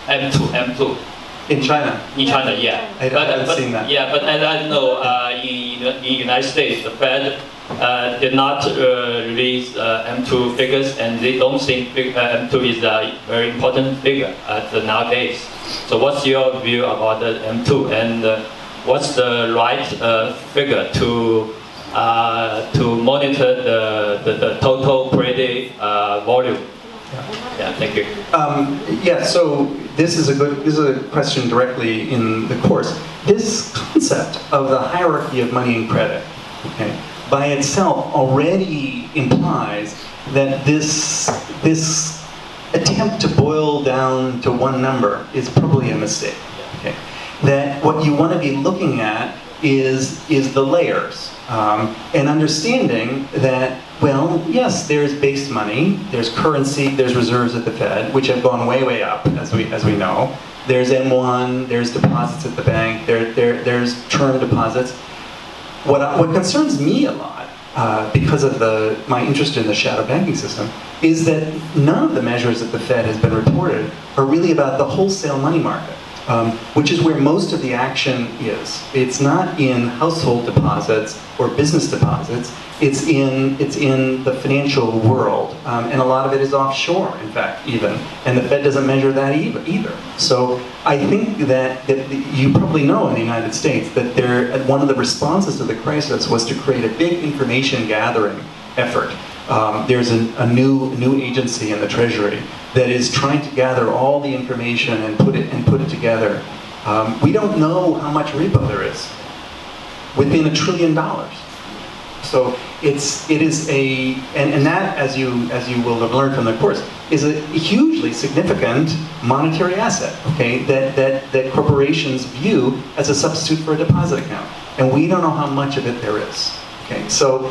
M2. In China? In China, yeah. I haven't seen that. Yeah, but as I know, in the United States, the Fed did not release M2 figures, and they don't think M2 is a very important figure nowadays. So what's your view about the M2, and what's the right figure to monitor the total credit volume? Yeah, thank you. Yeah, so this is a question directly in the course. This concept of the hierarchy of money and credit, okay, by itself already implies that this attempt to boil down to one number is probably a mistake. Okay, that what you want to be looking at is the layers, and understanding that, well, yes, there's base money, there's currency, there's reserves at the Fed, which have gone way, way up, as we know. There's M1, there's deposits at the bank, there's term deposits. What concerns me a lot, because of my interest in the shadow banking system, is that none of the measures that the Fed has been reported are really about the wholesale money market. Which is where most of the action is. It's not in household deposits or business deposits. It's in the financial world, and a lot of it is offshore, in fact, even. And the Fed doesn't measure that either. So I think that you probably know in the United States that one of the responses to the crisis was to create a big information gathering effort. There's a new agency in the Treasury that is trying to gather all the information and put it together. We don't know how much repo there is within $1 trillion. So and that, as you will have learned from the course, is a hugely significant monetary asset. Okay, that corporations view as a substitute for a deposit account, and we don't know how much of it there is. Okay, so.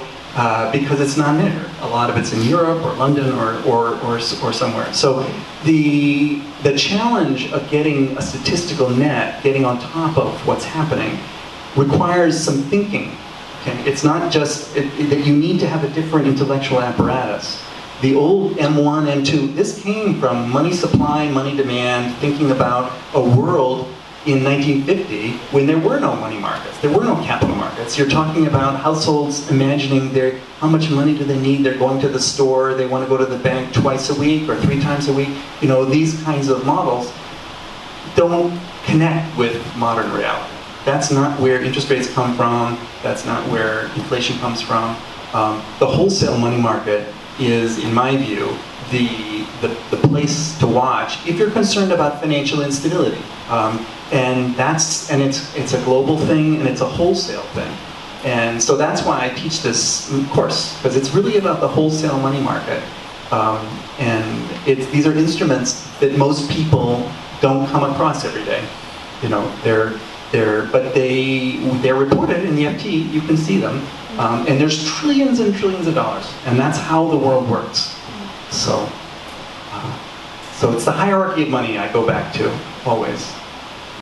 Because it's not measured. A lot of it's in Europe or London or somewhere. So the challenge of getting a statistical net, getting on top of what's happening, requires some thinking. Okay? It's not just that you need to have a different intellectual apparatus. The old M1, M2, this came from money supply, money demand, thinking about a world in 1950, when there were no money markets, there were no capital markets. You're talking about households imagining how much money do they need? They're going to the store, they want to go to the bank twice a week or 3 times a week. You know, these kinds of models don't connect with modern reality. That's not where interest rates come from. That's not where inflation comes from. The wholesale money market is, in my view, the place to watch if you're concerned about financial instability. And it's a global thing, and it's a wholesale thing. And so that's why I teach this course, because it's really about the wholesale money market. And these are instruments that most people don't come across every day. You know, they're reported in the FT. You can see them, and there's trillions and trillions of dollars, and that's how the world works. So it's the hierarchy of money I go back to always.